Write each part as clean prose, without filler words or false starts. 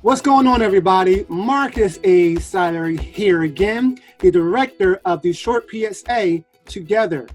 What's going on, everybody? Marcus A. Siler here again, the director of the short PSA, Together.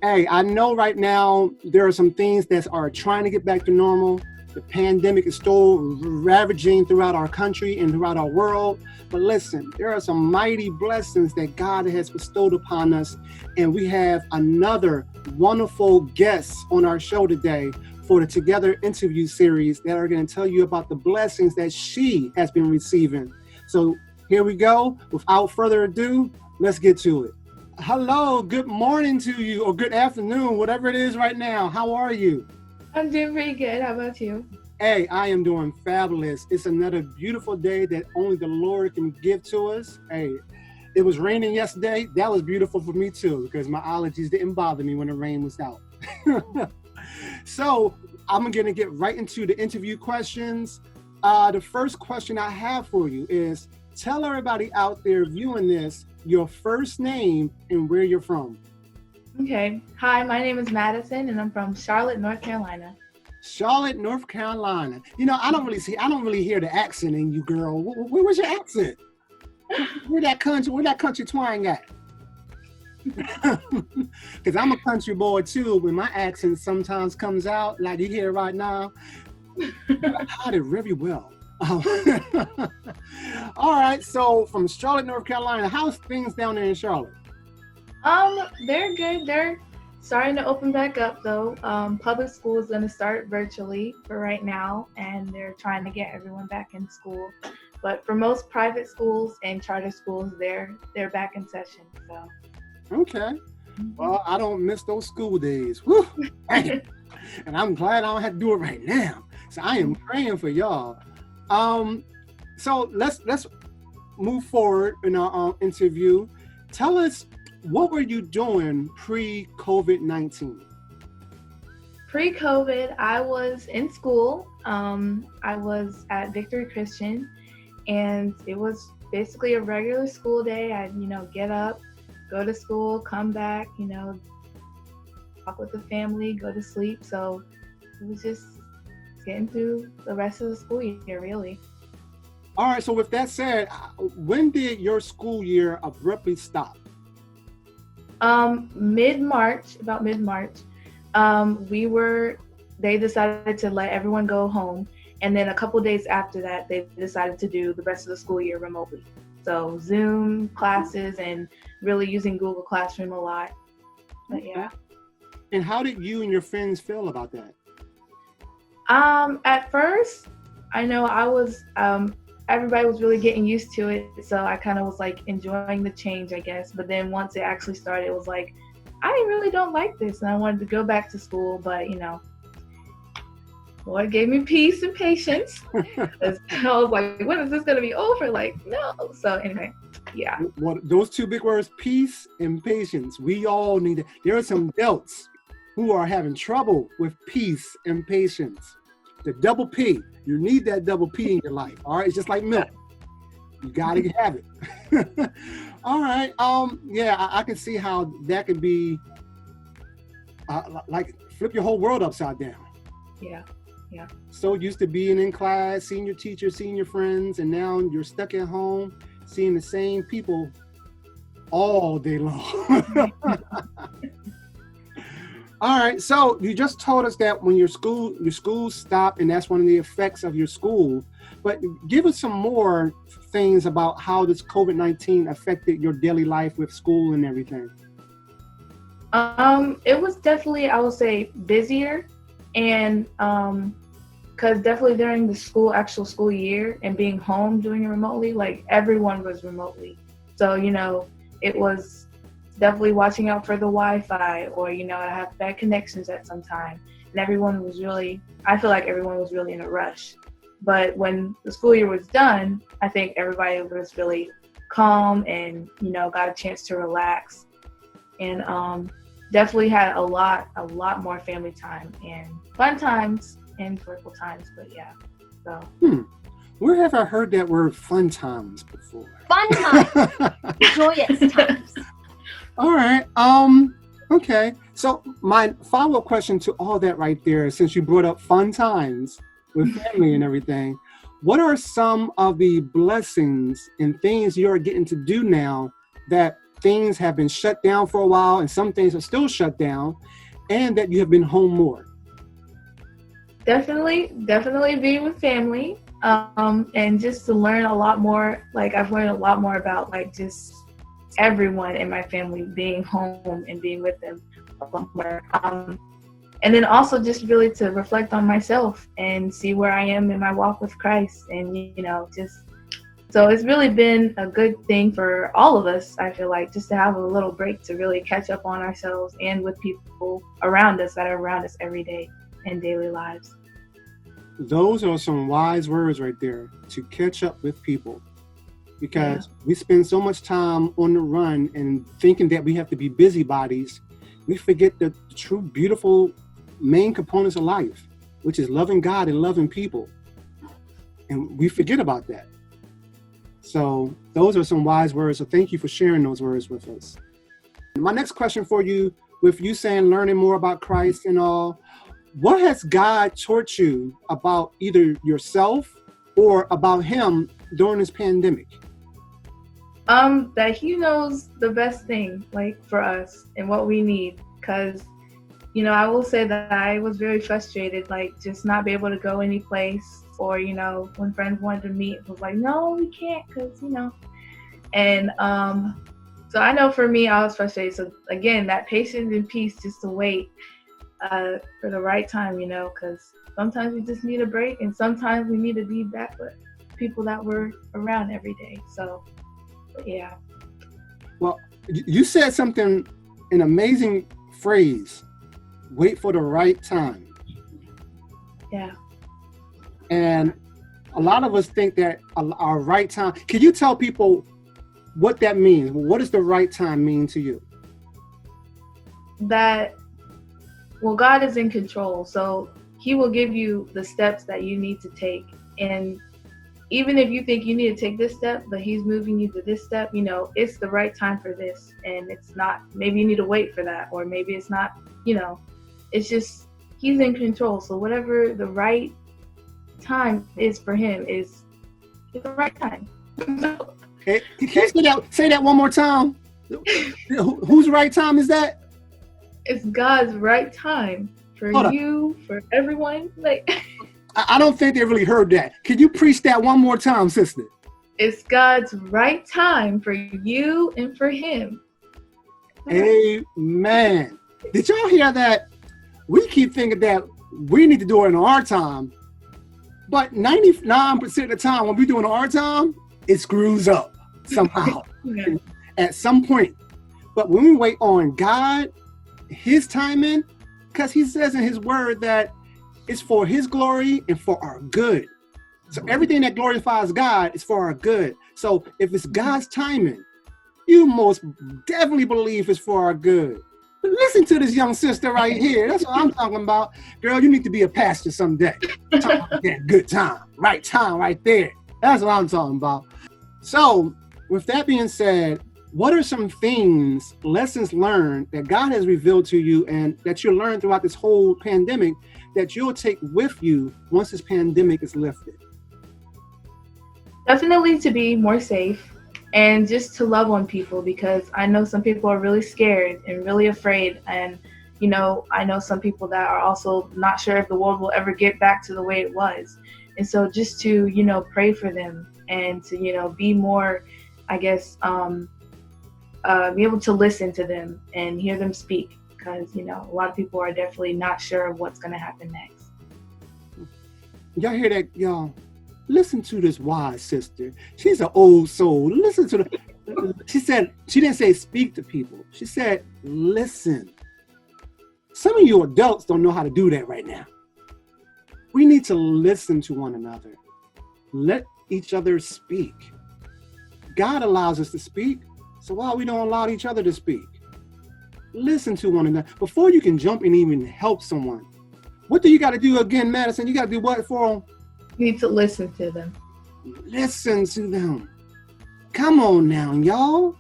Hey, I know right now there are some things that are trying to get back to normal. The pandemic is still ravaging throughout our country and throughout our world. But listen, there are some mighty blessings that God has bestowed upon us. And we have another wonderful guest on our show today for the Together interview series that are going to tell you about the blessings that she has been receiving. So here we go. Without further ado, let's get to it. Hello, good morning to you, or good afternoon, whatever it is right now. How are you? I'm doing pretty good. How about you? Hey, I am doing fabulous. It's another beautiful day that only the Lord can give to us. Hey, it was raining yesterday. That was beautiful for me too, because my allergies didn't bother me when the rain was out. So I'm going to get right into the interview questions. The first question I have for you is, tell everybody out there viewing this your first name and where you're from. Okay. Hi, my name is Madison, and I'm from Charlotte, North Carolina. Charlotte, North Carolina. You know, I don't really hear the accent in you, girl. Where was your accent? Where that country twang at? Because I'm a country boy too. When my accent sometimes comes out, like you hear right now, I hide it very well. All right, so from Charlotte, North Carolina, how's things down there in Charlotte? They're good. They're starting to open back up though. Public school is going to start virtually for right now, and they're trying to get everyone back in school. But for most private schools and charter schools, they're back in session. So. Okay. Well, I don't miss those school days. Woo! And I'm glad I don't have to do it right now. So I am praying for y'all. So let's move forward in our interview. Tell us, what were you doing pre-COVID-19? Pre-COVID, I was in school. I was at Victory Christian, and it was basically a regular school day. I'd, get up, go to school, come back, talk with the family, go to sleep. So it was just getting through the rest of the school year, really. All right, so with that said, when did your school year abruptly stop? About mid-March. They decided to let everyone go home. And then a couple days after that, they decided to do the rest of the school year remotely. So Zoom classes and really using Google Classroom a lot. But yeah. And how did you and your friends feel about that? At first, I know everybody was really getting used to it. So I kind of was like enjoying the change, I guess. But then once it actually started, it was like, I really don't like this. And I wanted to go back to school, but Lord gave me peace and patience. I was like, when is this going to be over? Like, no. So anyway, yeah. Well, those two big words, peace and patience. We all need it. There are some adults who are having trouble with peace and patience. The double P. You need that double P in your life. All right. It's just like milk. You got to have it. All right. Yeah, I can see how that can be like flip your whole world upside down. Yeah. Yeah. So used to being in class, seeing your teacher, seeing your friends, and now you're stuck at home, seeing the same people all day long. All right. So you just told us that when your school stopped, and that's one of the effects of your school. But give us some more things about how this COVID-19 affected your daily life with school and everything. It was definitely, I would say, busier. And because definitely during the actual school year and being home doing it remotely, like everyone was remotely. So, it was definitely watching out for the Wi-Fi or, I have bad connections at some time. And I feel like everyone was really in a rush. But when the school year was done, I think everybody was really calm and, got a chance to relax. And definitely had a lot more family time and fun times and joyful times, but yeah. So. Where have I heard that word fun times before? Fun times. Joyous times. All right. Okay. So my follow-up question to all that right there, since you brought up fun times with family and everything, what are some of the blessings and things you're getting to do now that things have been shut down for a while and some things are still shut down and that you have been home more? Definitely being with family, and just to learn a lot more. Like I've learned a lot more about like just everyone in my family, being home and being with them a lot more. And then also just really to reflect on myself and see where I am in my walk with Christ, and so it's really been a good thing for all of us, I feel like, just to have a little break to really catch up on ourselves and with people around us that are around us every day in daily lives. Those are some wise words right there, to catch up with people, because we spend so much time on the run and thinking that we have to be busybodies. We forget the true beautiful main components of life, which is loving God and loving people. And we forget about that. So those are some wise words. So thank you for sharing those words with us. My next question for you, with you saying learning more about Christ and all, what has God taught you about either yourself or about him during this pandemic? That he knows the best thing, like, for us and what we need. Because, I will say that I was very frustrated, like, just not be able to go any place, or, when friends wanted to meet, it was like, no, we can't, because, And so I know for me, I was frustrated. So again, that patience and peace just to wait for the right time, because sometimes we just need a break, and sometimes we need to be back with people that we're around every day. So, yeah. Well, you said something, an amazing phrase, wait for the right time. Yeah. And a lot of us think that our right time, can you tell people what that means? What does the right time mean to you? God is in control, so he will give you the steps that you need to take. And even if you think you need to take this step, but he's moving you to this step, it's the right time for this. And it's not, maybe you need to wait for that, or maybe it's not, it's just, he's in control. So whatever the right time is for him is the right time. Hey, can you say that one more time? Whose right time is that? It's God's right time for you, for everyone. Like, I don't think they really heard that. Can you preach that one more time, sister? It's God's right time for you and for him. Amen. Did y'all hear that? We keep thinking that we need to do it in our time, but 99% of the time when we do it in our time, it screws up somehow at some point. But when we wait on God, his timing, because he says in his word that it's for his glory and for our good. So everything that glorifies God is for our good. So if it's God's timing, you most definitely believe it's for our good. But listen to this young sister right here. That's what I'm talking about. Girl, you need to be a pastor someday. Talking about that good time right there. That's what I'm talking about. So with that being said, what are some things, lessons learned that God has revealed to you and that you learned throughout this whole pandemic that you'll take with you once this pandemic is lifted? Definitely to be more safe and just to love on people, because I know some people are really scared and really afraid. And, I know some people that are also not sure if the world will ever get back to the way it was. And so just to, pray for them and to, be more, I guess, be able to listen to them and hear them speak, because a lot of people are definitely not sure of what's going to happen next. Y'all hear that, y'all? Listen to this wise sister. She's an old soul. Listen to she didn't say speak to people. She said listen. Some of you adults don't know how to do that right now. We need to listen to one another. Let each other speak. God allows us to speak. So why we don't allow each other to speak? Listen to one another before you can jump and even help someone. What do you got to do again, Madison? You got to do what for them? You need to listen to them. Listen to them. Come on now, y'all.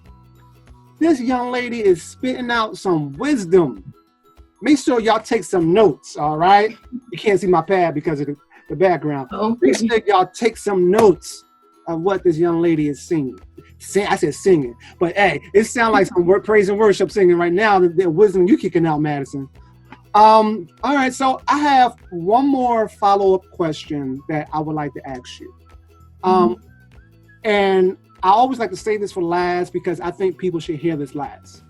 This young lady is spitting out some wisdom. Make sure y'all take some notes, all right? You can't see my pad because of the background. Oh, Make sure y'all take some notes of what this young lady is singing. I said singing, but hey, it sounds like some praise and worship singing right now. The wisdom you kicking out, Madison. All right, so I have one more follow-up question that I would like to ask you. And I always like to say this for last because I think people should hear this last.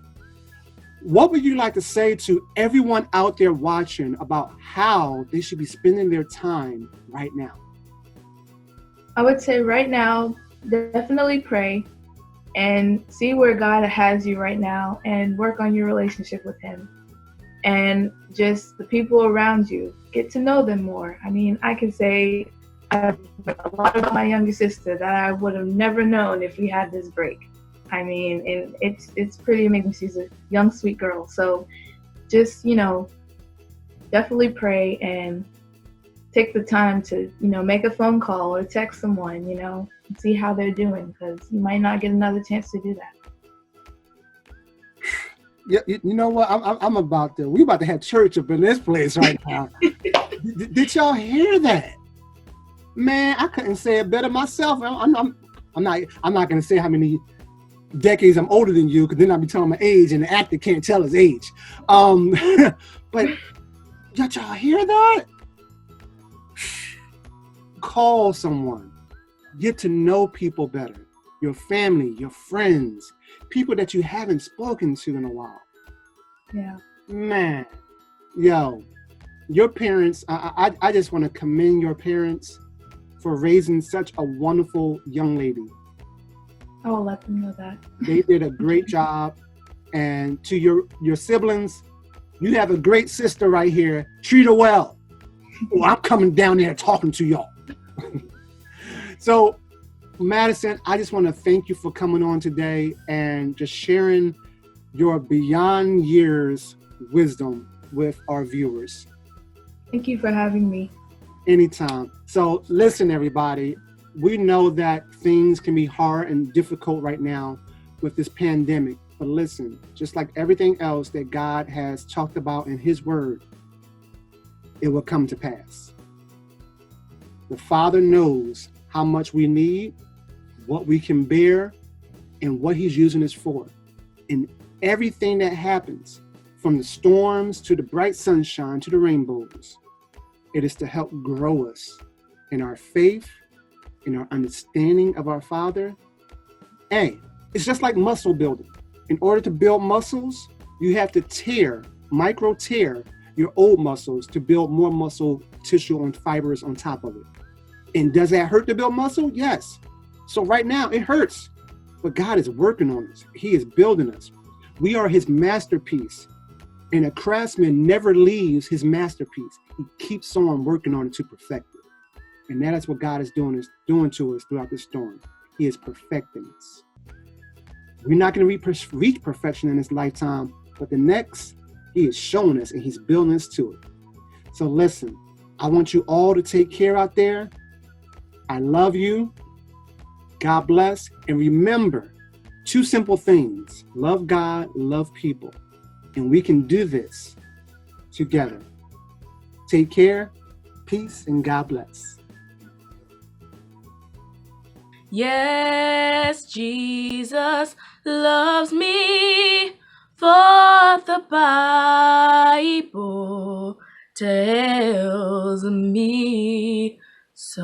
What would you like to say to everyone out there watching about how they should be spending their time right now? I would say right now, definitely pray and see where God has you right now and work on your relationship with Him. And just the people around you, get to know them more. I mean, I can say I've learned a lot about my younger sister that I would have never known if we had this break. I mean, and it's pretty amazing. She's a young, sweet girl. So just, definitely pray and take the time to, make a phone call or text someone, and see how they're doing, because you might not get another chance to do that. Yeah, you know what? I'm about to. We about to have church up in this place right now. Did y'all hear that? Man, I couldn't say it better myself. I'm not gonna say how many decades I'm older than you, because then I'll be telling my age, and the actor can't tell his age. But y'all hear that? Call someone. Get to know people better. Your family, your friends, people that you haven't spoken to in a while. Yeah. Man, yo, your parents, I just want to commend your parents for raising such a wonderful young lady. I will let them know that. They did a great job. And to your siblings, you have a great sister right here. Treat her well. Oh, I'm coming down there talking to y'all. So, Madison, I just want to thank you for coming on today and just sharing your beyond years wisdom with our viewers. Thank you for having me. Anytime. So listen, everybody, we know that things can be hard and difficult right now with this pandemic, but listen, just like everything else that God has talked about in His Word, it will come to pass. The Father knows how much we need, what we can bear, and what He's using us for. And everything that happens, from the storms to the bright sunshine to the rainbows, it is to help grow us in our faith, in our understanding of our Father. Hey, it's just like muscle building. In order to build muscles, you have to micro tear your old muscles to build more muscle tissue and fibers on top of it. And does that hurt to build muscle? Yes. So right now it hurts, but God is working on us. He is building us. We are His masterpiece, and a craftsman never leaves his masterpiece. He keeps on working on it to perfect it. And that is what God is doing to us throughout this storm. He is perfecting us. We're not going to reach perfection in this lifetime, but the next, He is showing us and He's building us to it. So listen, I want you all to take care out there. I love you. God bless. And remember, 2 simple things: love God, love people. And we can do this together. Take care, peace, and God bless. Yes, Jesus loves me, for the Bible tells me so.